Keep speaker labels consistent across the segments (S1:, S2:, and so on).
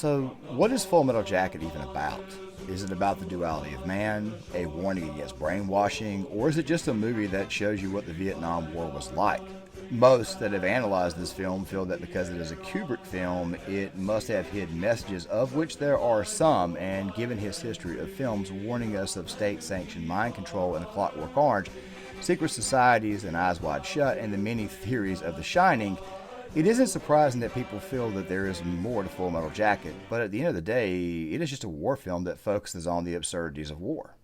S1: So, what is Full Metal Jacket even about? Is it about the duality of man, a warning against brainwashing, or is it just a movie that shows you what the Vietnam War was like? Most that have analyzed this film feel that because it is a Kubrick film, it must have hidden messages, of which there are some, and given his history of films warning us of state-sanctioned mind control in A Clockwork Orange, secret societies and Eyes Wide Shut, and the many theories of The Shining, it isn't surprising that people feel that there is more to Full Metal Jacket, but at the end of the day, it is just a war film that focuses on the absurdities of war.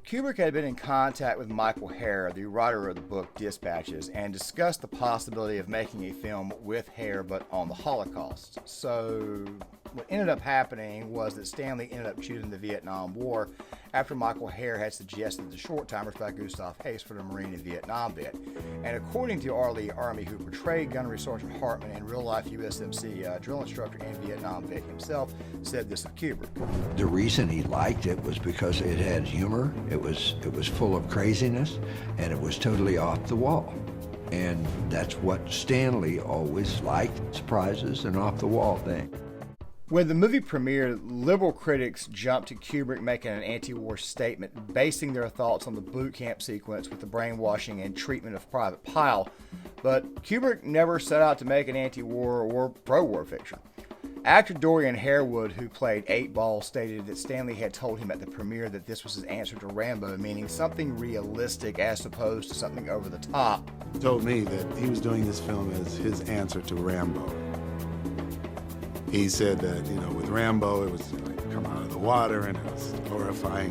S1: Kubrick had been in contact with Michael Herr, the writer of the book Dispatches, and discussed the possibility of making a film with Herr but on the Holocaust. So what ended up happening was that Stanley ended up choosing the Vietnam War after Michael Herr had suggested the Short Timers by Gustav Hayes for the Marine in Vietnam bit. And according to R. Lee Ermey, who portrayed Gunnery Sergeant Hartman in real-life USMC drill instructor and Vietnam vet himself, said this of Kubrick.
S2: The reason he liked it was because it had humor, it was full of craziness, and it was totally off the wall. And that's what Stanley always liked, surprises and off-the-wall things.
S1: When the movie premiered, liberal critics jumped to Kubrick making an anti-war statement, basing their thoughts on the boot camp sequence with the brainwashing and treatment of Private Pyle. But Kubrick never set out to make an anti-war or pro-war fiction. Actor Dorian Harewood, who played 8-Ball, stated that Stanley had told him at the premiere that this was his answer to Rambo, meaning something realistic as opposed to something over the top.
S3: He told me that he was doing this film as his answer to Rambo. He said that, with Rambo, it was like come out of the water and it was horrifying,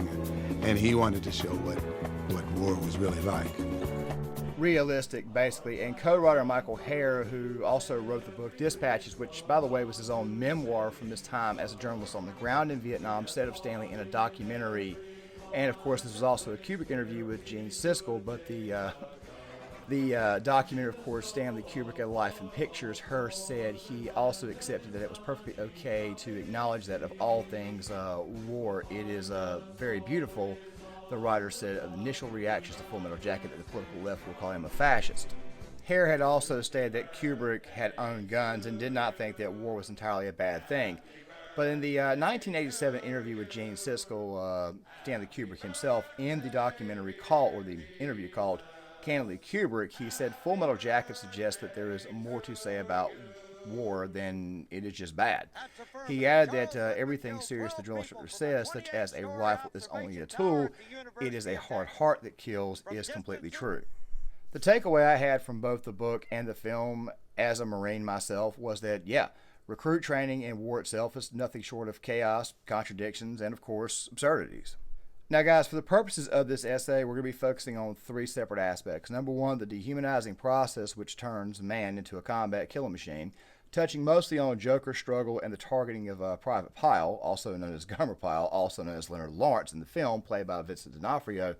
S3: and he wanted to show what war was really like.
S1: Realistic, basically. And co-writer Michael Herr, who also wrote the book Dispatches, which, by the way, was his own memoir from his time as a journalist on the ground in Vietnam, said of Stanley in a documentary. And, of course, this was also a Kubrick interview with Gene Siskel, but the documentary, of course, Stanley Kubrick, A Life in Pictures, Herr said he also accepted that it was perfectly okay to acknowledge that of all things war, it is very beautiful. The writer said of initial reactions to Full Metal Jacket that the political left will call him a fascist. Herr had also stated that Kubrick had owned guns and did not think that war was entirely a bad thing. But in the 1987 interview with Gene Siskel, Stanley Kubrick himself, in the documentary the interview called Candidly Kubrick, he said Full Metal Jacket suggests that there is more to say about war than it is just bad. He added that everything serious the drill instructor says, such as a rifle is only a tool, it is a hard heart that kills, is completely true. The takeaway I had from both the book and the film as a Marine myself was that, recruit training and war itself is nothing short of chaos, contradictions, and of course, absurdities. Now guys, for the purposes of this essay, we're going to be focusing on 3 separate aspects. Number 1, the dehumanizing process which turns man into a combat killing machine, touching mostly on Joker's struggle and the targeting of Private Pyle, also known as Gomer Pyle, also known as Leonard Lawrence in the film, played by Vincent D'Onofrio,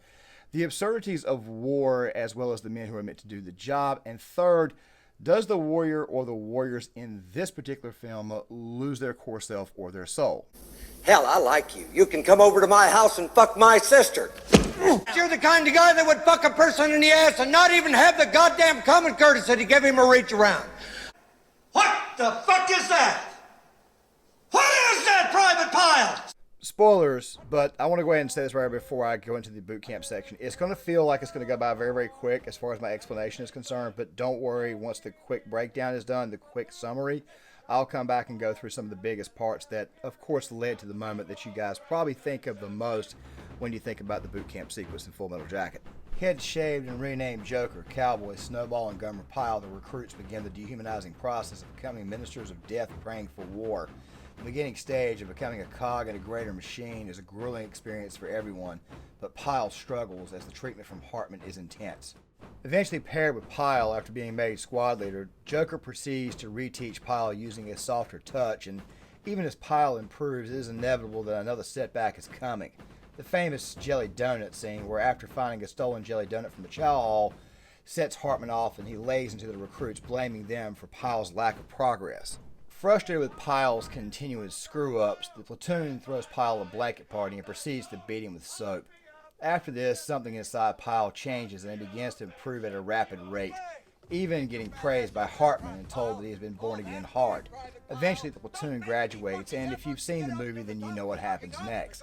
S1: the absurdities of war as well as the men who are meant to do the job, and third, does the warrior or the warriors in this particular film lose their core self or their soul?
S4: Hell, I like you. You can come over to my house and fuck my sister. You're the kind of guy that would fuck a person in the ass and not even have the goddamn common courtesy to give him a reach around. What the fuck is that? What is that, Private Pyle?
S1: Spoilers, but I want to go ahead and say this right before I go into the boot camp section. It's going to feel like it's going to go by very, very quick as far as my explanation is concerned, but don't worry, once the quick breakdown is done, the quick summary, I'll come back and go through some of the biggest parts that, of course, led to the moment that you guys probably think of the most when you think about the boot camp sequence in Full Metal Jacket. Head shaved and renamed Joker, Cowboy, Snowball, and Gomer Pyle, the recruits begin the dehumanizing process of becoming ministers of death praying for war. The beginning stage of becoming a cog in a greater machine is a grueling experience for everyone, but Pyle struggles as the treatment from Hartman is intense. Eventually paired with Pyle after being made squad leader, Joker proceeds to reteach Pyle using a softer touch, and even as Pyle improves, it is inevitable that another setback is coming. The famous jelly donut scene, where after finding a stolen jelly donut from the chow hall, sets Hartman off and he lays into the recruits, blaming them for Pyle's lack of progress. Frustrated with Pyle's continuous screw-ups, the platoon throws Pyle a blanket party and proceeds to beat him with soap. After this, something inside Pyle changes and he begins to improve at a rapid rate. even getting praised by Hartman and told that he has been born again hard. Eventually, the platoon graduates, and if you've seen the movie, then you know what happens next.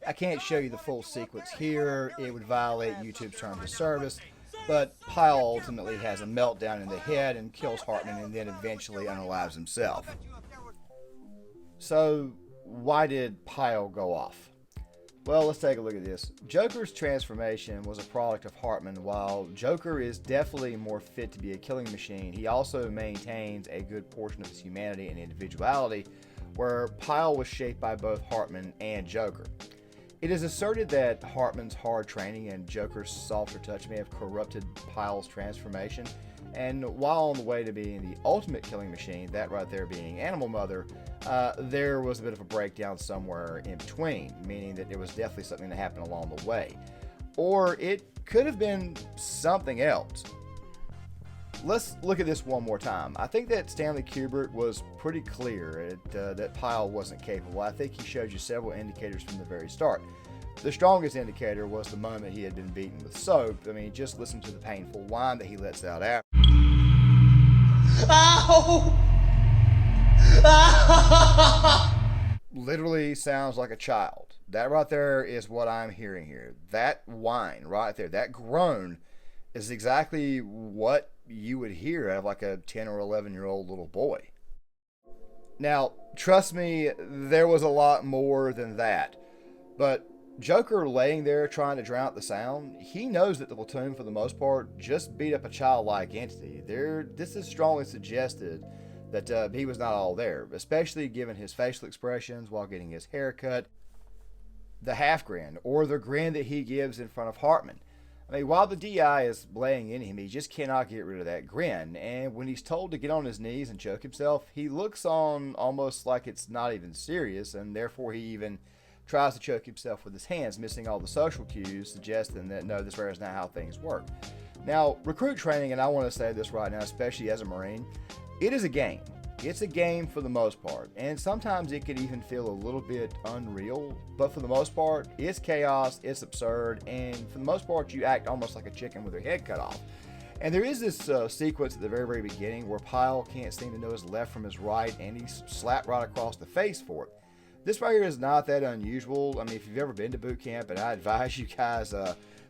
S1: I can't show you the full sequence here, it would violate YouTube's terms of service, but Pyle ultimately has a meltdown in the head and kills Hartman and then eventually unalives himself. So, why did Pyle go off? Well, let's take a look at this. Joker's transformation was a product of Hartman. While Joker is definitely more fit to be a killing machine, he also maintains a good portion of his humanity and individuality, where Pyle was shaped by both Hartman and Joker. It is asserted that Hartman's hard training and Joker's softer touch may have corrupted Pyle's transformation, and while on the way to being the ultimate killing machine, that right there being Animal Mother, there was a bit of a breakdown somewhere in between, meaning that there was definitely something that happened along the way. Or it could have been something else. Let's look at this one more time. I think that Stanley Kubrick was pretty clear that Pyle wasn't capable. I think he showed you several indicators from the very start. The strongest indicator was the moment he had been beaten with soap. I mean, just listen to the painful whine that he lets out after. Ow! Literally sounds like a child. That right there is what I'm hearing here. That whine right there, that groan, is exactly what you would hear out of like a 10 or 11-year-old little boy. Now, trust me, there was a lot more than that. But Joker laying there trying to drown out the sound, he knows that the platoon, for the most part, just beat up a childlike entity. This is strongly suggested that he was not all there, especially given his facial expressions while getting his hair cut, the half grin, or the grin that he gives in front of Hartman. I mean, while the DI is laying in him, he just cannot get rid of that grin, and when he's told to get on his knees and choke himself, he looks on almost like it's not even serious, and therefore he even tries to choke himself with his hands, missing all the social cues, suggesting that no, this is not how things work. Now, recruit training, and I want to say this right now, especially as a Marine, it is a game. It's a game for the most part, and sometimes it can even feel a little bit unreal, but for the most part, it's chaos, it's absurd, and for the most part, you act almost like a chicken with your head cut off. And there is this sequence at the very, very beginning where Pyle can't seem to know his left from his right, and he's slapped right across the face for it. This right here is not that unusual. I mean, if you've ever been to boot camp, and I advise you guys,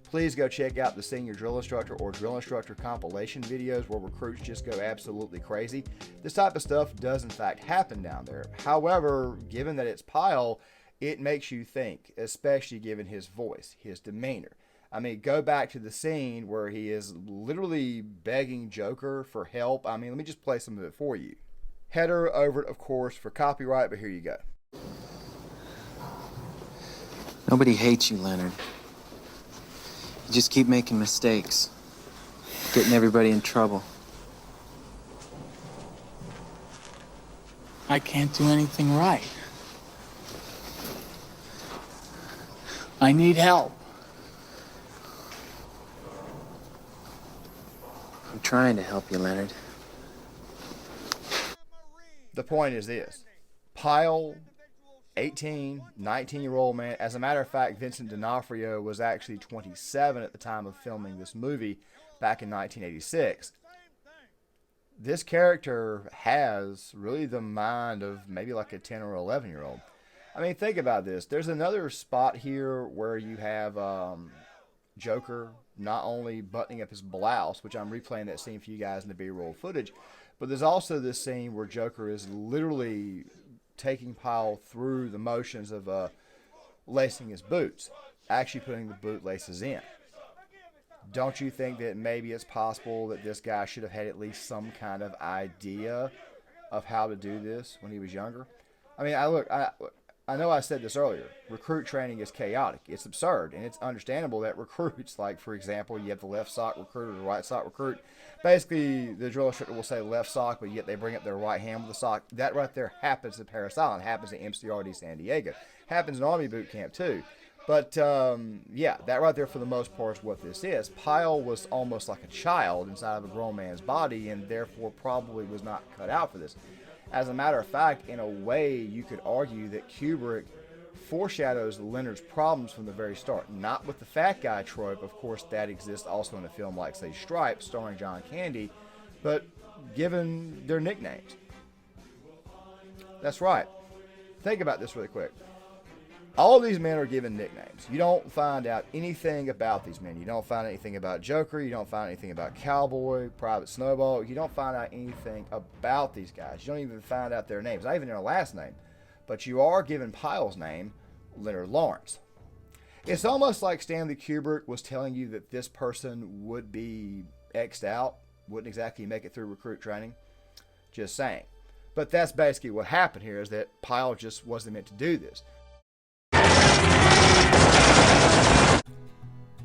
S1: please go check out the Senior Drill Instructor or Drill Instructor compilation videos where recruits just go absolutely crazy. This type of stuff does in fact happen down there. However, given that it's Pyle, it makes you think, especially given his voice, his demeanor. I mean, go back to the scene where he is literally begging Joker for help. I mean, let me just play some of it for you. Header over it, of course, for copyright, but here you go.
S5: Nobody hates you, Leonard. You just keep making mistakes, getting everybody in trouble.
S6: I can't do anything right. I need help.
S5: I'm trying to help you, Leonard.
S1: The point is this. Pyle, 18, 19-year-old man. As a matter of fact, Vincent D'Onofrio was actually 27 at the time of filming this movie back in 1986. This character has really the mind of maybe like a 10 or 11-year-old. I mean, think about this. There's another spot here where you have Joker not only buttoning up his blouse, which I'm replaying that scene for you guys in the B-roll footage, but there's also this scene where Joker is literally taking Pyle through the motions of lacing his boots, actually putting the boot laces in. Don't you think that maybe it's possible that this guy should have had at least some kind of idea of how to do this when he was younger? I mean, I know I said this earlier. Recruit training is chaotic. It's absurd, and it's understandable that recruits, like, for example, you have the left sock recruit or the right sock recruit. Basically, the drill instructor will say left sock, but yet they bring up their right hand with the sock. That right there happens at Parris Island, happens at MCRD San Diego, happens in Army boot camp too. But, yeah, that right there for the most part is what this is. Pyle was almost like a child inside of a grown man's body, and therefore probably was not cut out for this. As a matter of fact, in a way, you could argue that Kubrick foreshadows Leonard's problems from the very start. Not with the fat guy trope, of course, that exists also in a film like, say, Stripes, starring John Candy, but given their nicknames. That's right. Think about this really quick. All of these men are given nicknames. You don't find out anything about these men. You don't find anything about Joker. You don't find anything about Cowboy, Private Snowball. You don't find out anything about these guys. You don't even find out their names, not even their last name. But you are given Pyle's name, Leonard Lawrence. It's almost like Stanley Kubrick was telling you that this person would be X'd out, wouldn't exactly make it through recruit training. Just saying. But that's basically what happened here, is that Pyle just wasn't meant to do this.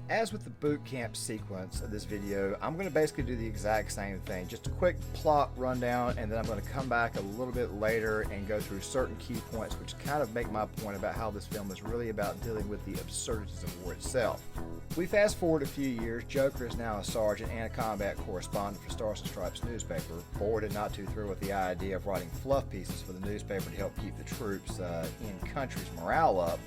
S1: As with the boot camp sequence of this video, I'm going to basically do the exact same thing. Just a quick plot rundown, and then I'm going to come back a little bit later and go through certain key points which kind of make my point about how this film is really about dealing with the absurdities of war itself. We fast forward a few years. Joker is now a sergeant and a combat correspondent for Stars and Stripes newspaper, bored and not too thrilled with the idea of writing fluff pieces for the newspaper to help keep the troops in country's morale up.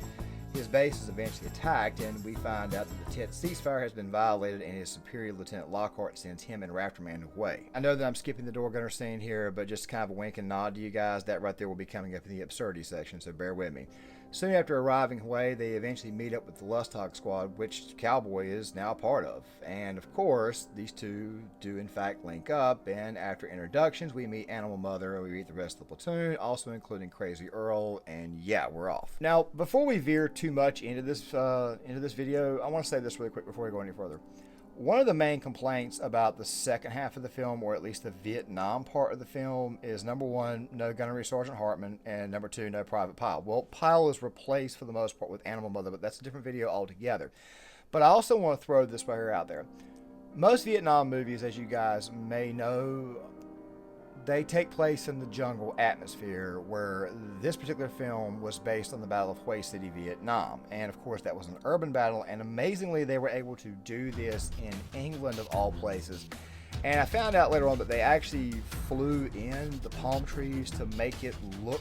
S1: His base is eventually attacked, and we find out that the tense ceasefire has been violated, and his superior Lieutenant Lockhart sends him and Rafterman away. I know that I'm skipping the door gunner scene here, but just kind of a wink and nod to you guys. That right there will be coming up in the absurdity section, so bear with me. Soon after arriving away, they eventually meet up with the Lusthog squad, which Cowboy is now a part of. And of course, these two do in fact link up, and after introductions, we meet Animal Mother, and we meet the rest of the platoon, also including Crazy Earl, and yeah, we're off. Now, before we veer too much into this video, I want to say this really quick before we go any further. One of the main complaints about the second half of the film, or at least the Vietnam part of the film, is number one, no Gunnery Sergeant Hartman, and number two, no Private Pyle. Well, Pyle is replaced for the most part with Animal Mother, but that's a different video altogether. But I also want to throw this right here out there. Most Vietnam movies, as you guys may know, they take place in the jungle atmosphere, where this particular film was based on the Battle of Hue City, Vietnam. And of course, that was an urban battle, and amazingly, they were able to do this in England of all places. And I found out later on that they actually flew in the palm trees to make it look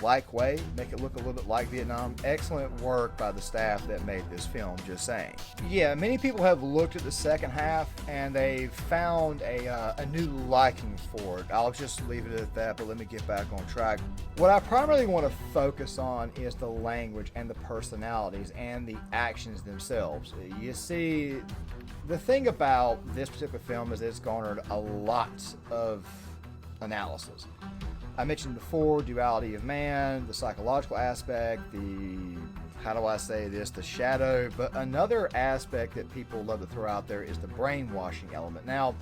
S1: like Hue, make it look a little bit like Vietnam. Excellent work by the staff that made this film, just saying. Yeah, many people have looked at the second half and they've found a new liking for it. I'll just leave it at that, but let me get back on track. What I primarily want to focus on is the language and the personalities and the actions themselves. You see, the thing about this particular film is it's garnered a lot of analysis. I mentioned before, Duality of Man, the psychological aspect, the shadow, but another aspect that people love to throw out there is the brainwashing element. Now,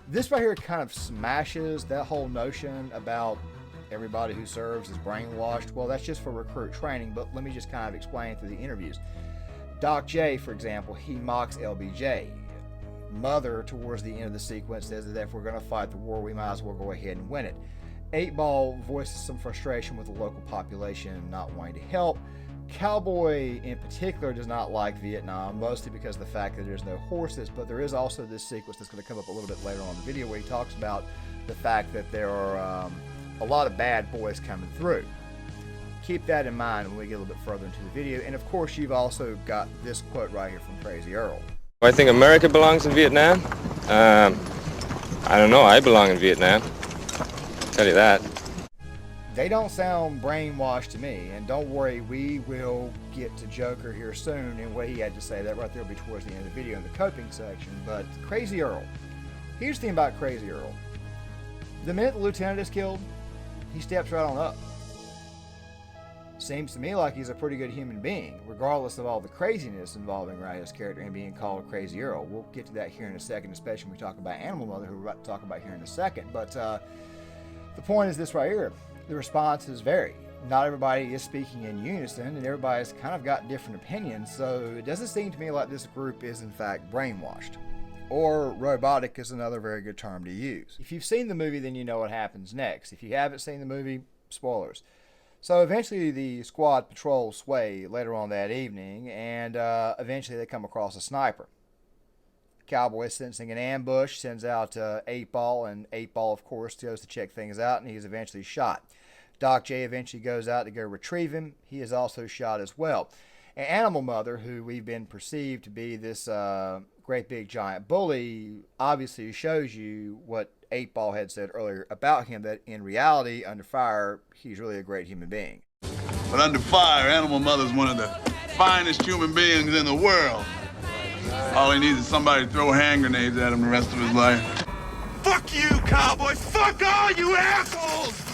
S1: this right here kind of smashes that whole notion about everybody who serves is brainwashed. Well, that's just for recruit training, but let me just kind of explain through the interviews. Doc J, for example, he mocks LBJ. Mother, towards the end of the sequence, says that if we're going to fight the war, we might as well go ahead and win it. 8-Ball voices some frustration with the local population not wanting to help. Cowboy, in particular, does not like Vietnam, mostly because of the fact that there's no horses, but there is also this sequence that's going to come up a little bit later on in the video where he talks about the fact that there are a lot of bad boys coming through. Keep that in mind when we get a little bit further into the video. And of course, you've also got this quote right here from Crazy Earl.
S7: I think America belongs in Vietnam. I don't know. I belong in Vietnam. Tell you that.
S1: They don't sound brainwashed to me, and don't worry, we will get to Joker here soon and what he had to say. That right there will be towards the end of the video in the coping section. But Crazy Earl, here's the thing about Crazy Earl. The minute the lieutenant is killed, he steps right on up. Seems to me like he's a pretty good human being, regardless of all the craziness involving his character and being called Crazy Earl. We'll get to that here in a second, especially when we talk about Animal Mother, who we're about to talk about here in a second. But the point is this right here. The responses vary. Not everybody is speaking in unison, and everybody's kind of got different opinions, so it doesn't seem to me like this group is in fact brainwashed. Or robotic is another very good term to use. If you've seen the movie, then you know what happens next. If you haven't seen the movie, spoilers. So eventually the squad patrols Sway later on that evening, and eventually they come across a sniper. Cowboy, sensing an ambush, sends out 8-Ball, and 8-Ball, of course, goes to check things out, and he's eventually shot. Doc J eventually goes out to go retrieve him. He is also shot as well. And Animal Mother, who we've been perceived to be this great big giant bully obviously shows you what 8-Ball had said earlier about him, that in reality, under fire, he's really a great human being.
S8: But under fire, Animal Mother's one of the finest human beings in the world. All he needs is somebody to throw hand grenades at him the rest of his life. Fuck you, cowboy! Fuck all you assholes!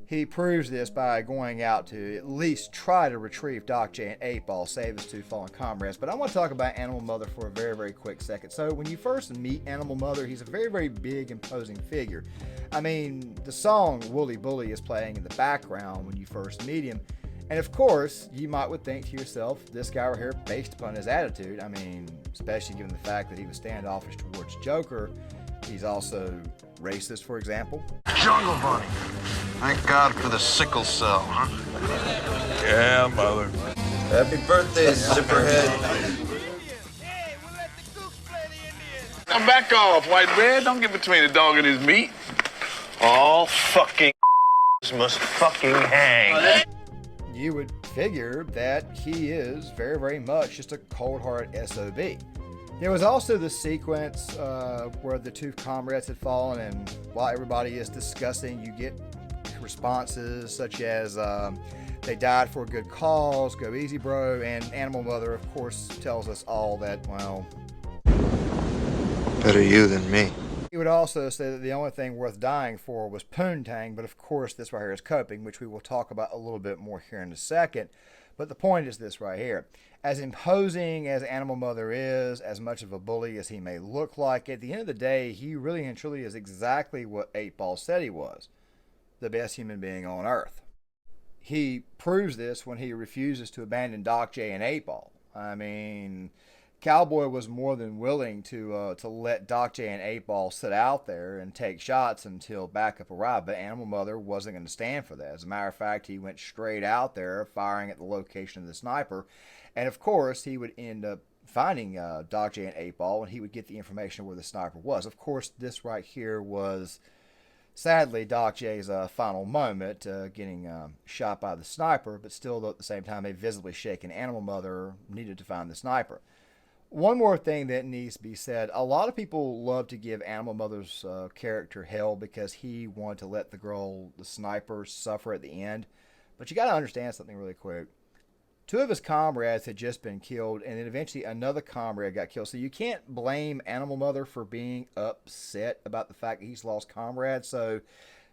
S1: He proves this by going out to at least try to retrieve Doc J and 8-Ball, save his 2 fallen comrades. But I want to talk about Animal Mother for a very, very quick second. So when you first meet Animal Mother, he's a very, very big, imposing figure. I mean, the song Wooly Bully is playing in the background when you first meet him. And of course, you would think to yourself, this guy right here, based upon his attitude, I mean, especially given the fact that he was standoffish towards Joker, he's also racist, for example.
S9: Jungle Bunny. Thank God for the sickle cell, huh?
S8: Yeah, Mother.
S9: Happy birthday, Zipperhead.
S8: Now back off, White Red. Don't get between the dog and his meat.
S9: All fucking must fucking hang.
S1: You would figure that he is very, very much just a cold-hearted SOB. There was also the sequence where the 2 comrades had fallen, and while everybody is discussing, you get responses such as they died for a good cause, go easy bro, and Animal Mother of course tells us all that, well,
S9: Better you than me.
S1: he would also say that the only thing worth dying for was poontang, but of course this right here is coping, which we will talk about a little bit more here in a second. But the point is this right here. As imposing as Animal Mother is, as much of a bully as he may look like, at the end of the day, he really and truly is exactly what 8-Ball said he was. The best human being on Earth. He proves this when he refuses to abandon Doc J and 8-Ball. I mean, Cowboy was more than willing to let Doc J and 8-Ball sit out there and take shots until backup arrived, but Animal Mother wasn't going to stand for that. As a matter of fact, he went straight out there, firing at the location of the sniper, and of course, he would end up finding Doc J and 8-Ball, and he would get the information where the sniper was. Of course, this right here was, sadly, Doc J's final moment, getting shot by the sniper, but still, though, at the same time, a visibly shaken Animal Mother needed to find the sniper. One more thing that needs to be said. A lot of people love to give Animal Mother's character hell because he wanted to let the girl, the sniper, suffer at the end. But you got to understand something really quick. 2 of his comrades had just been killed, and then eventually another comrade got killed. So you can't blame Animal Mother for being upset about the fact that he's lost comrades. So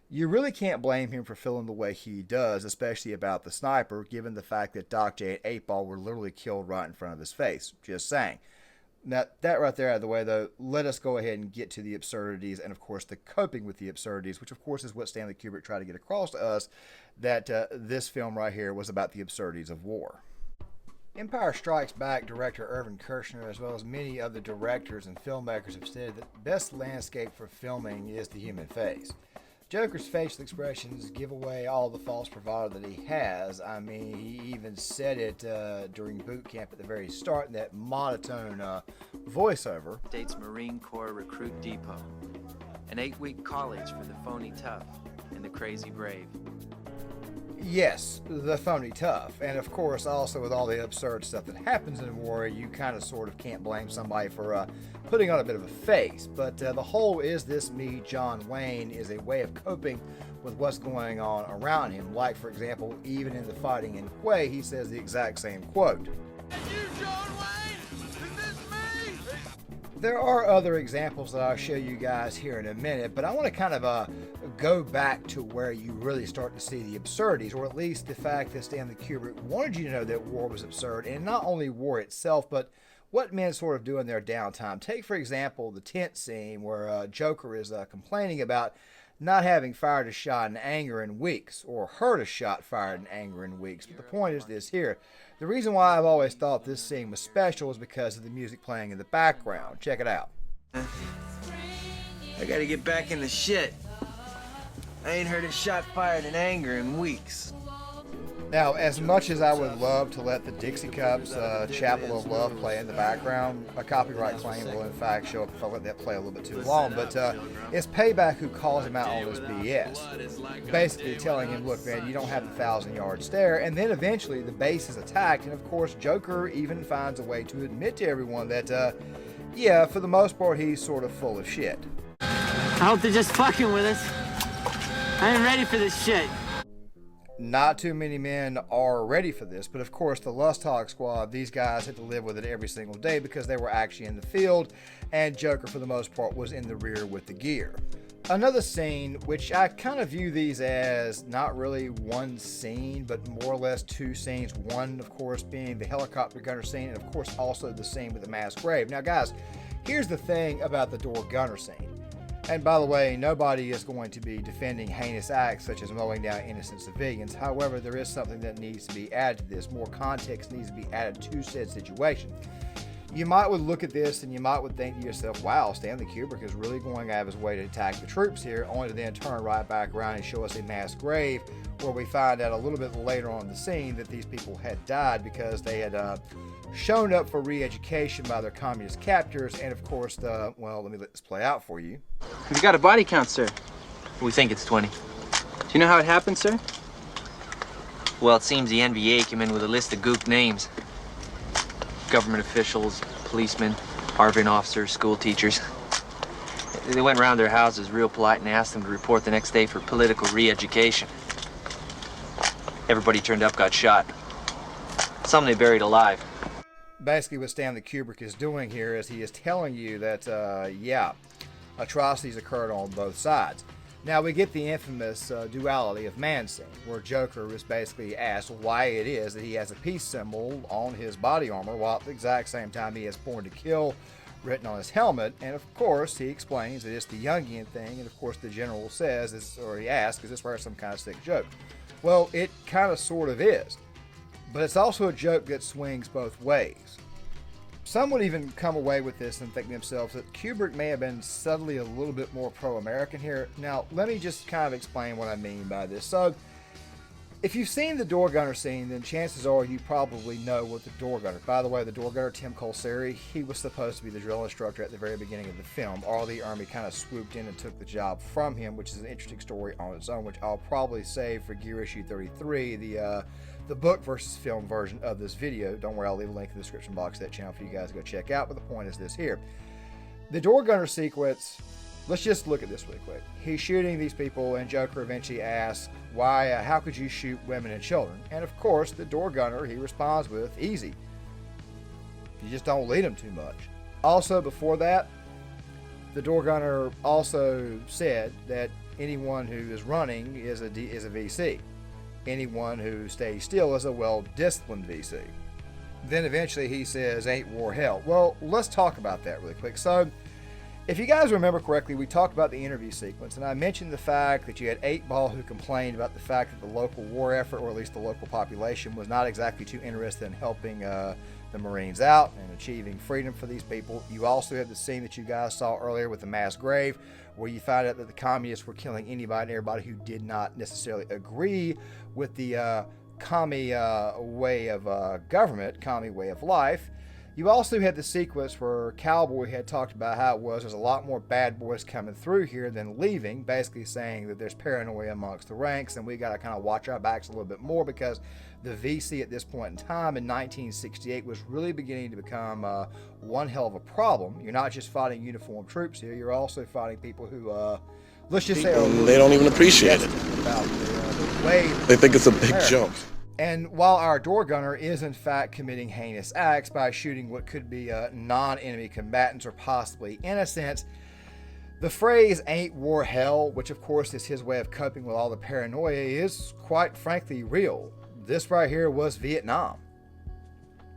S1: you really can't blame him for feeling the way he does, especially about the sniper, given the fact that Doc J and 8-Ball were literally killed right in front of his face. Just saying. Now, that right there out of the way, though, let us go ahead and get to the absurdities and, of course, the coping with the absurdities, which, of course, is what Stanley Kubrick tried to get across to us, that this film right here was about the absurdities of war. Empire Strikes Back director Irvin Kershner, as well as many other directors and filmmakers, have stated that the best landscape for filming is the human face. Joker's facial expressions give away all the false bravado that he has. I mean, he even said it during boot camp at the very start in that monotone voiceover.
S5: States Marine Corps Recruit Depot. An 8-week college for the phony tough and the crazy brave.
S1: Yes, the phony tough. And of course, also with all the absurd stuff that happens in war, you kind of sort of can't blame somebody for putting on a bit of a face. But the whole is this me, John Wayne, is a way of coping with what's going on around him. Like, for example, even in the fighting in Hue, he says the exact same quote.
S9: You, John Wayne? Is this me?
S1: There are other examples that I'll show you guys here in a minute, but I want to kind of go back to where you really start to see the absurdities, or at least the fact that Stanley Kubrick wanted you to know that war was absurd, and not only war itself, but what men sort of do in their downtime. Take, for example, the tent scene where Joker is complaining about not having fired a shot in anger in weeks, or heard a shot fired in anger in weeks. But the point is this here. The reason why I've always thought this scene was special is because of the music playing in the background. Check it out.
S5: I gotta get back in the shit. I ain't heard a shot fired in anger in weeks.
S1: Now, as much as I would love to let the Dixie Cups Chapel of Love play in the background, a copyright claim will in fact show up if I let that play a little bit too long, but it's Payback who calls him out on this BS. Basically telling him, look man, you don't have the 1,000-yard stare, and then eventually the base is attacked, and of course Joker even finds a way to admit to everyone that yeah, for the most part, he's sort of full of shit.
S10: I hope they're just fucking with us. I ain't ready for this shit.
S1: Not too many men are ready for this, but of course the Lust Hog Squad, these guys had to live with it every single day because they were actually in the field, and Joker for the most part was in the rear with the gear. Another scene, which I kind of view these as not really one scene, but more or less two scenes. One, of course, being the helicopter gunner scene, and of course also the scene with the mass grave. Now guys, here's the thing about the door gunner scene. And by the way, nobody is going to be defending heinous acts such as mowing down innocent civilians. However, there is something that needs to be added to this. More context needs to be added to said situation. You might would look at this and you might would think to yourself, wow, Stanley Kubrick is really going out of his way to attack the troops here, only to then turn right back around and show us a mass grave where we find out a little bit later on in the scene that these people had died because they had shown up for re-education by their communist captors. And of course, well, let me let this play out for you.
S5: We've got a body count, sir. We think it's 20. Do you know how it happened, sir?
S11: Well, it seems the NVA came in with a list of gook names. Government officials, policemen, Harvard officers, school teachers. They went around their houses real polite and asked them to report the next day for political re-education. Everybody turned up got shot. Some they buried alive.
S1: Basically what Stanley Kubrick is doing here is he is telling you that, yeah, atrocities occurred on both sides. Now we get the infamous Duality of Man scene, where Joker is basically asked why it is that he has a peace symbol on his body armor, while at the exact same time he has "Born to Kill" written on his helmet. And of course he explains that it's the Jungian thing, and of course the general says, or he asks, is this where some kind of sick joke? Well, it kind of sort of is, but it's also a joke that swings both ways. Some would even come away with this and think to themselves that Kubrick may have been subtly a little bit more pro-American here. Now, let me just kind of explain what I mean by this. So, if you've seen the door gunner scene, then chances are you probably know what the door gunner. By the way, the door gunner, Tim Colseri, he was supposed to be the drill instructor at the very beginning of the film. All the Army kind of swooped in and took the job from him, which is an interesting story on its own, which I'll probably save for Gear Issue 33, the book versus film version of this video. Don't worry, I'll leave a link in the description box to that channel for you guys to go check out. But the point is this here. The door gunner sequence, let's just look at this really quick. He's shooting these people, and Joker eventually asks, why, how could you shoot women and children? And of course, the door gunner, he responds with, easy. You just don't lead them too much. Also, before that, the door gunner also said that anyone who is running is a VC. Anyone who stays still is a well-disciplined VC. Then eventually he says, ain't war hell. Well, let's talk about that really quick. So, if you guys remember correctly, we talked about the interview sequence, and I mentioned the fact that you had 8-Ball who complained about the fact that the local war effort, or at least the local population, was not exactly too interested in helping the Marines out and achieving freedom for these people. You also had the scene that you guys saw earlier with the mass grave, where you find out that the communists were killing anybody and everybody who did not necessarily agree with the commie way of government, commie way of life. You also had the sequence where Cowboy had talked about how it was there's a lot more bad boys coming through here than leaving, basically saying that there's paranoia amongst the ranks and we got to kind of watch our backs a little bit more because the VC at this point in time in 1968 was really beginning to become one hell of a problem. You're not just fighting uniformed troops here, you're also fighting people who, let's just say,
S12: they don't even appreciate it.
S1: About the way
S12: they think it's a big joke.
S1: And while our door gunner is in fact committing heinous acts by shooting what could be non-enemy combatants or possibly innocents, the phrase ain't war hell, which of course is his way of coping with all the paranoia, is quite frankly real. This right here was Vietnam.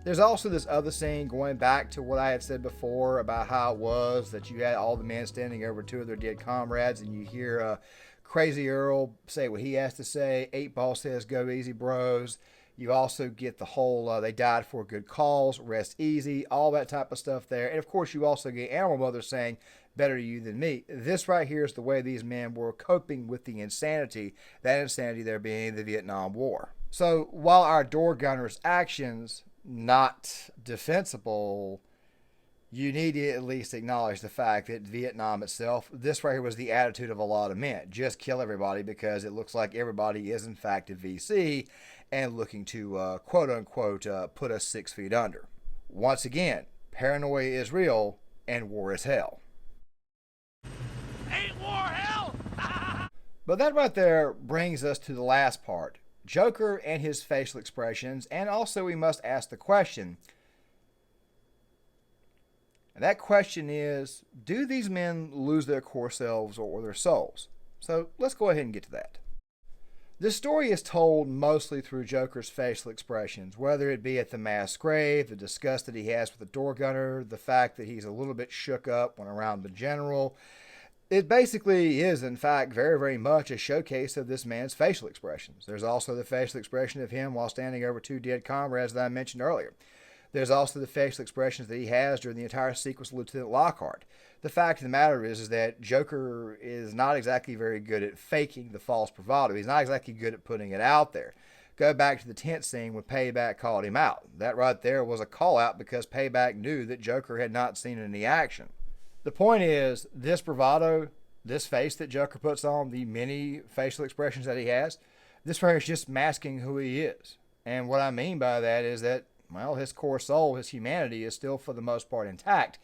S1: There's also this other scene going back to what I had said before about how it was that you had all the men standing over two of their dead comrades and you hear Crazy Earl say what he has to say. 8-Ball says, go easy, bros. You also get the whole, they died for good cause, rest easy, all that type of stuff there. And of course, you also get Animal Mother saying, better you than me. This right here is the way these men were coping with the insanity, that insanity there being the Vietnam War. So while our door gunner's actions, not defensible, you need to at least acknowledge the fact that Vietnam itself, this right here was the attitude of a lot of men. Just kill everybody because it looks like everybody is in fact a VC and looking to quote unquote put us 6 feet under. Once again, paranoia is real. and war is hell.
S13: Ain't war hell?
S1: But that right there brings us to the last part, Joker and his facial expressions, and also we must ask the question. And that question is, do these men lose their core selves or their souls? So let's go ahead and get to that. This story is told mostly through Joker's facial expressions, whether it be at the mass grave, the disgust that he has with the door gunner, the fact that he's a little bit shook up when around the general. It basically is, in fact, very, very much a showcase of this man's facial expressions. There's also the facial expression of him while standing over two dead comrades that I mentioned earlier. There's also the facial expressions that he has during the entire sequence of Lieutenant Lockhart. The fact of the matter is that Joker is not exactly very good at faking the false bravado. He's not exactly good at putting it out there. Go back to the tent scene when Payback called him out. That right there was a call out because Payback knew that Joker had not seen any action. The point is, this bravado, this face that Joker puts on, the many facial expressions that he has, this right is just masking who he is. And what I mean by that is that, well, his core soul, his humanity is still for the most part intact.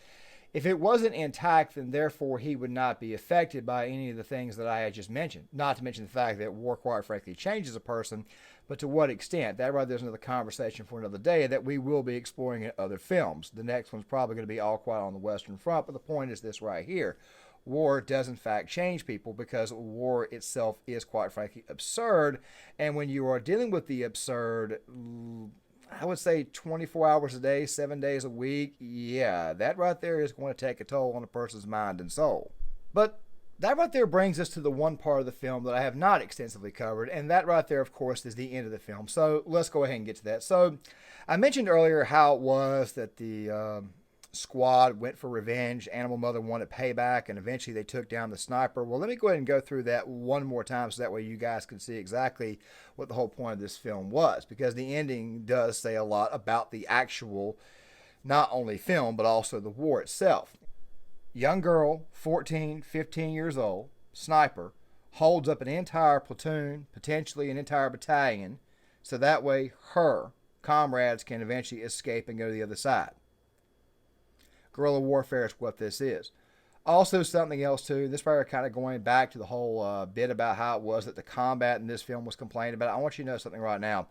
S1: If it wasn't intact, then therefore he would not be affected by any of the things that I had just mentioned. Not to mention the fact that war, quite frankly, changes a person, but to what extent? That right there's another conversation for another day that we will be exploring in other films. The next one's probably going to be All Quiet on the Western Front, but the point is this right here. War does in fact change people because war itself is quite frankly absurd, and when you are dealing with the absurd, I would say 24 hours a day, 7 days a week, yeah, that right there is going to take a toll on a person's mind and soul. But that right there brings us to the one part of the film that I have not extensively covered, and that right there, of course, is the end of the film. So let's go ahead and get to that. So I mentioned earlier how it was that the squad went for revenge, Animal Mother wanted payback, and eventually they took down the sniper. Well, let me go ahead and go through that one more time so that way you guys can see exactly what the whole point of this film was, because the ending does say a lot about the actual, not only film, but also the war itself. Young girl, 14, 15 years old, sniper, holds up an entire platoon, potentially an entire battalion, so that way her comrades can eventually escape and go to the other side. Guerrilla warfare is what this is. Also, something else too, this part kind of going back to the whole bit about how it was that the combat in this film was complained about. I want you to know something right now.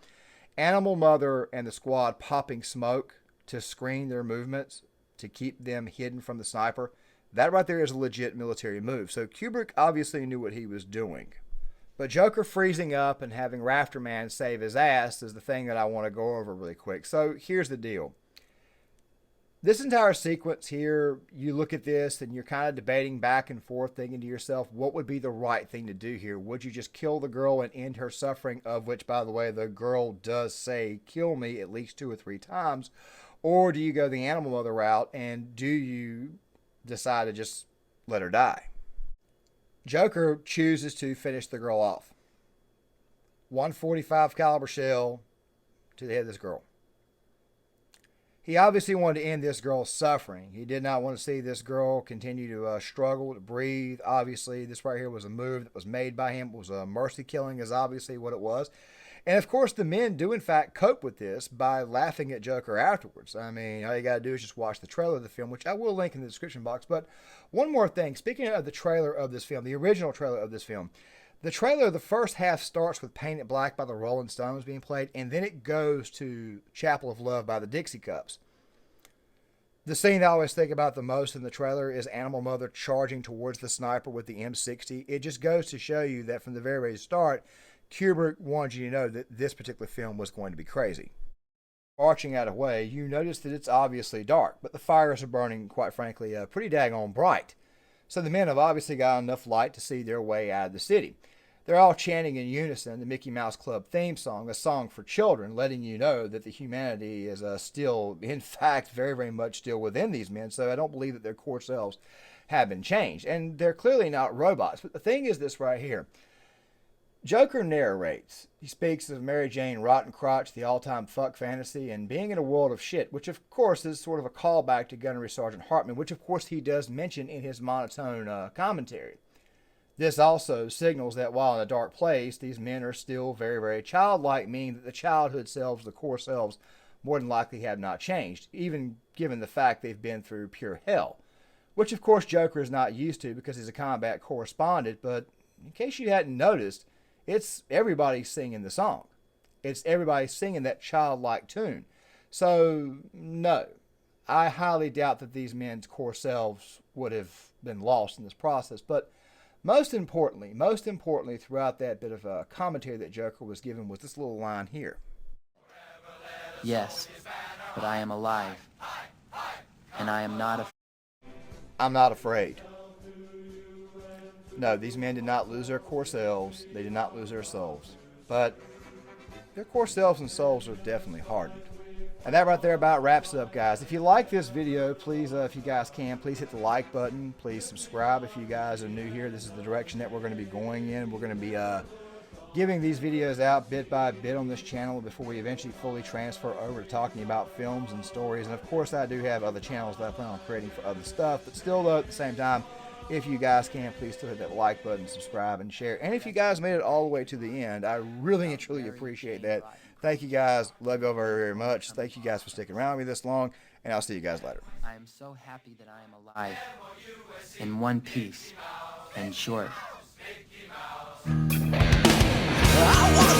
S1: Animal Mother and the squad popping smoke to screen their movements, to keep them hidden from the sniper, that right there is a legit military move. So Kubrick obviously knew what he was doing. But Joker freezing up and having Rafterman save his ass is the thing that I want to go over really quick. So here's the deal. This entire sequence here, you look at this and you're kind of debating back and forth, thinking to yourself, what would be the right thing to do here? Would you just kill the girl and end her suffering, of which, by the way, the girl does say, kill me at least 2 or 3 times? Or do you go the Animal Mother route and do you decide to just let her die? Joker chooses to finish the girl off. 145 caliber shell to the head of this girl. He obviously wanted to end this girl's suffering. He did not want to see this girl continue to struggle, to breathe. Obviously, this right here was a move that was made by him. It was a mercy killing is obviously what it was. And of course, the men do in fact cope with this by laughing at Joker afterwards. I mean, all you got to do is just watch the trailer of the film, which I will link in the description box. But one more thing, speaking of the trailer of this film, the original trailer of this film, the trailer, the first half starts with Paint It Black by the Rolling Stones being played, and then it goes to Chapel of Love by the Dixie Cups. The scene I always think about the most in the trailer is Animal Mother charging towards the sniper with the M60. It just goes to show you that from the very, very start, Kubrick wanted you to know that this particular film was going to be crazy. Marching out of way, you notice that it's obviously dark, but the fires are burning, quite frankly, pretty daggone bright. So the men have obviously got enough light to see their way out of the city. They're all chanting in unison the Mickey Mouse Club theme song, a song for children, letting you know that the humanity is still, in fact, very, very much still within these men. So I don't believe that their core selves have been changed. And they're clearly not robots. But the thing is this right here. Joker narrates. He speaks of Mary Jane Rottencrotch, the all-time fuck fantasy, and being in a world of shit, which of course is sort of a callback to Gunnery Sergeant Hartman, which of course he does mention in his monotone commentary. This also signals that while in a dark place, these men are still very, very childlike, meaning that the childhood selves, the core selves, more than likely have not changed, even given the fact they've been through pure hell. which of course Joker is not used to because he's a combat correspondent, but in case you hadn't noticed, it's everybody singing the song. It's everybody singing that childlike tune. So, no, I highly doubt that these men's core selves would have been lost in this process. But most importantly, throughout that bit of commentary that Joker was given was this little line here.
S5: Yes, but I am alive. And I am not afraid.
S1: I'm not afraid. No, these men did not lose their core selves. They did not lose their souls. But their core selves and souls are definitely hardened. And that right there about wraps it up, guys. If you like this video, please, if you guys can, please hit the like button. Please subscribe if you guys are new here. This is the direction that we're going to be going in. We're going to be giving these videos out bit by bit on this channel before we eventually fully transfer over to talking about films and stories. And of course, I do have other channels that I plan on creating for other stuff. But still, though, at the same time, if you guys can, please still hit that like button, subscribe, and share. And if you guys made it all the way to the end, I really and truly appreciate that. Thank you guys. Love you all very, very much. Thank you guys for sticking around with me this long, and I'll see you guys later.
S5: I am so happy that I am alive, in one piece, and short.
S13: I wanna